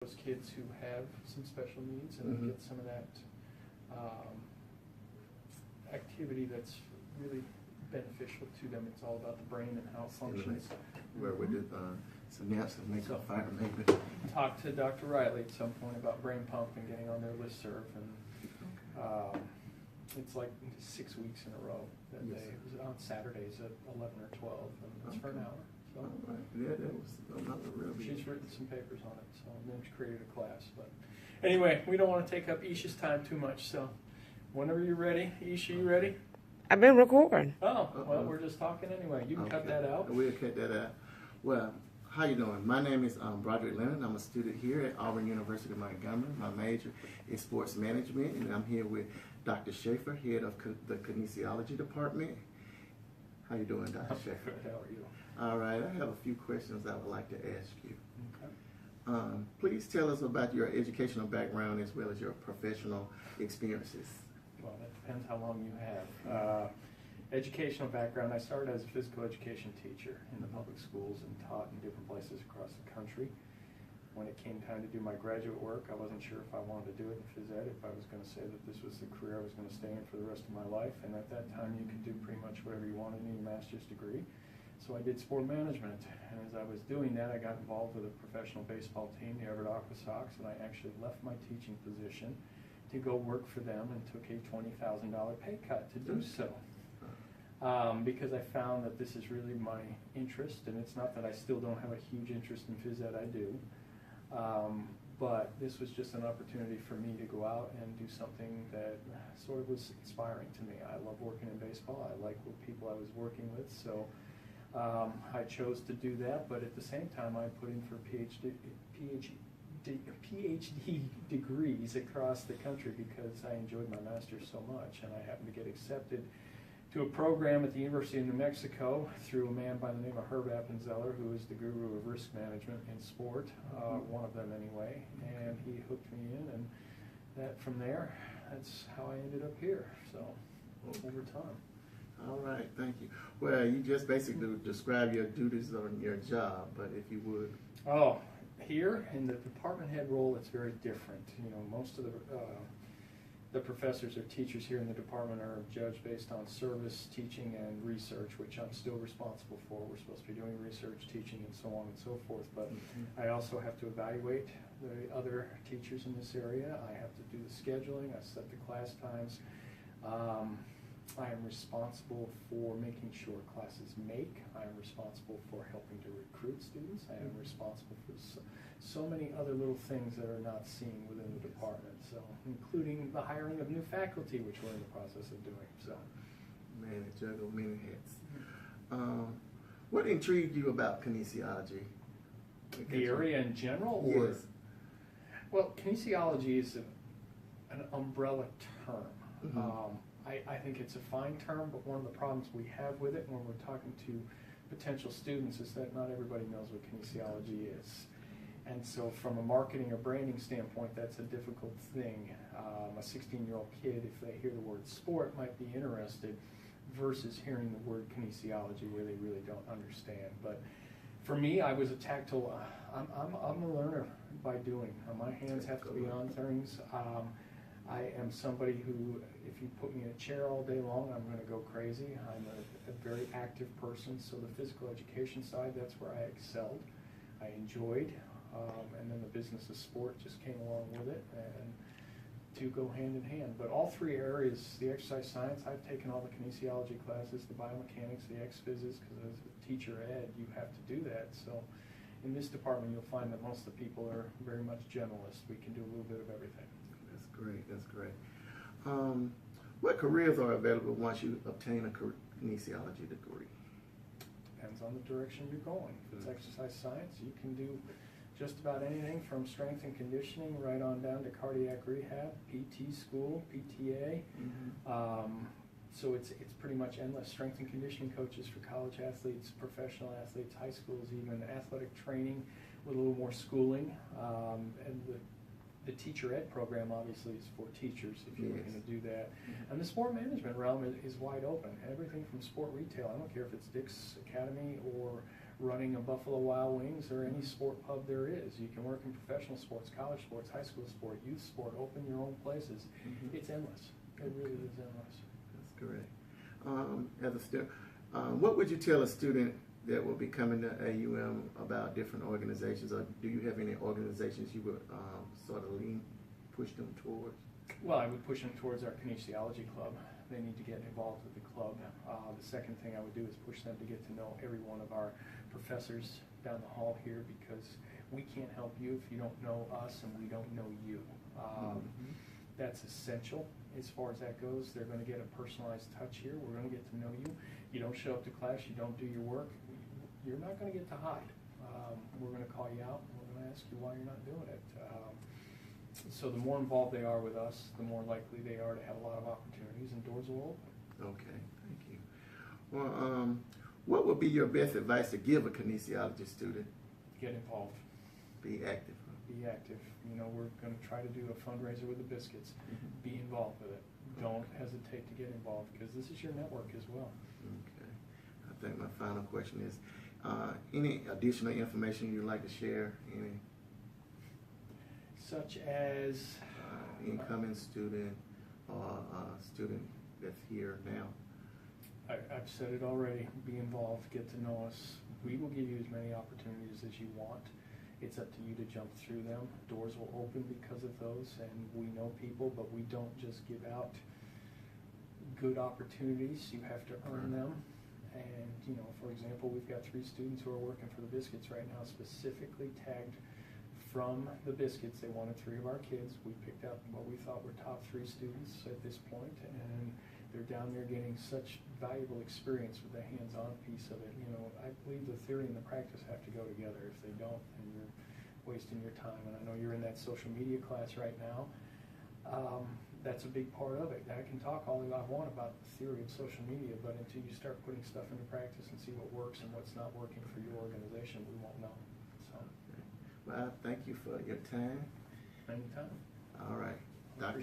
those kids who have some special needs and get some of that activity that's really beneficial to them. It's all about the brain and how it functions. Where we did some naps and make up fire maybe. Talk to Dr. Riley at some point about brain pump and getting on their listserv, and it's like 6 weeks in a row that Yes. it was on Saturdays at 11 or 12, and it's for an hour. So All right. Yeah, that was another real big. she's written some papers on it, so and then she created a class. But anyway, we don't want to take up Isha's time too much, so whenever you're ready. Isha, you ready? I've been recording. Oh, well, we're just talking anyway. You can cut that out. We'll cut that out. Well, how you doing? My name is Broderick Leonard. I'm a student here at Auburn University, Montgomery. My major is sports management, and I'm here with Dr. Schaefer, head of the kinesiology department. How you doing, Dr. Schaefer? How are you? All right, I have a few questions I would like to ask you. Okay. Please tell us about your educational background as well as your professional experiences. Well, that depends how long you have. Educational background, I started as a physical education teacher in the public schools and taught in different places across the country. When it came time to do my graduate work, I wasn't sure if I wanted to do it in phys ed, if I was going to say that this was the career I was going to stay in for the rest of my life. And at that time, you could do pretty much whatever you wanted in your master's degree. So I did sport management, and as I was doing that, I got involved with a professional baseball team, the Everett Aqua Sox, and I actually left my teaching position to go work for them and took a $20,000 pay cut to do so. Because I found that this is really my interest, and it's not that I still don't have a huge interest in phys ed, I do. But this was just an opportunity for me to go out and do something that sort of was inspiring to me. I love working in baseball. I like what people I was working with, so I chose to do that. But at the same time, I put in for PhD degrees across the country because I enjoyed my master's so much, and I happened to get accepted to a program at the University of New Mexico through a man by the name of Herb Appenzeller, who is the guru of risk management in sport, one of them anyway, and he hooked me in, and that from there, that's how I ended up here, so over time. All right, thank you. Well, you just basically describe your duties on your job, but if you would. Oh, here in the department head role, it's very different. You know, most of the professors or teachers here in the department are judged based on service, teaching, and research, which I'm still responsible for. We're supposed to be doing research, teaching, and so on and so forth. But I also have to evaluate the other teachers in this area. I have to do the scheduling. I set the class times. I am responsible for making sure classes make. I am responsible for helping to recruit students. I am responsible for so many other little things that are not seen within the department, so including the hiring of new faculty, which we're in the process of doing. So, Man, it juggle many hats. What intrigued you about kinesiology? the area in general? Yes. Or, well, kinesiology is an umbrella term. I think it's a fine term, but one of the problems we have with it when we're talking to potential students is that not everybody knows what kinesiology is. And so from a marketing or branding standpoint, that's a difficult thing. A 16-year-old kid, if they hear the word sport, might be interested versus hearing the word kinesiology where they really don't understand. But for me, I was a tactile, I'm a learner by doing. My hands have to be on things. I am somebody who, if you put me in a chair all day long, I'm going to go crazy. I'm a very active person, so the physical education side, that's where I excelled. I enjoyed, and then the business of sport just came along with it, and two go hand in hand. But all three areas, the exercise science, I've taken all the kinesiology classes, the biomechanics, the ex-physics, because as a teacher ed, you have to do that. So in this department, you'll find that most of the people are very much generalists. We can do a little bit of everything. That's great, that's great. What careers are available once you obtain a kinesiology degree? Depends on the direction you're going. If it's exercise science, you can do just about anything from strength and conditioning right on down to cardiac rehab, PT school, PTA. So it's pretty much endless. Strength and conditioning coaches for college athletes, professional athletes, high schools, even athletic training with a little more schooling. And the teacher ed program obviously is for teachers if you're looking to do that. And the sport management realm is wide open. Everything from sport retail, I don't care if it's Dick's Academy or running a Buffalo Wild Wings or any sport pub there is. You can work in professional sports, college sports, high school sport, youth sport, open your own places. It's endless. It really is endless. That's correct. As a student, what would you tell a student that will be coming to AUM about different organizations, or do you have any organizations you would sort of push them towards? Well, I would push them towards our kinesiology club. They need to get involved with the club. The second thing I would do is push them to get to know every one of our professors down the hall here, because we can't help you if you don't know us and we don't know you. That's essential as far as that goes. They're going to get a personalized touch here. We're going to get to know you. You don't show up to class, you don't do your work, you're not going to get to hide. We're going to call you out, and we're going to ask you why you're not doing it. So the more involved they are with us, the more likely they are to have a lot of opportunities, and doors will open. Okay, thank you. Well, what would be your best advice to give a kinesiology student? Get involved. Be active. Be active. You know, we're going to try to do a fundraiser with the biscuits. Be involved with it. Don't hesitate to get involved, because this is your network as well. Okay. I think my final question is, any additional information you'd like to share? Any? Such as? Incoming student or student that's here now. I've said it already. Be involved. Get to know us. We will give you as many opportunities as you want. It's up to you to jump through them. Doors will open because of those, and we know people, but we don't just give out good opportunities. You have to earn them. And, you know, for example, we've got 3 students who are working for the biscuits right now, specifically tagged from the biscuits. They wanted 3 of our kids. We picked out what we thought were top 3 students at this point, and they're down there getting such valuable experience with the hands-on piece of it. You know, I believe the theory and the practice have to go together. If they don't, then you're wasting your time. And I know you're in that social media class right now. That's a big part of it. I can talk all I want about the theory of social media, but until you start putting stuff into practice and see what works and what's not working for your organization, we won't know. So, well, thank you for your time. Anytime. All right, Dr.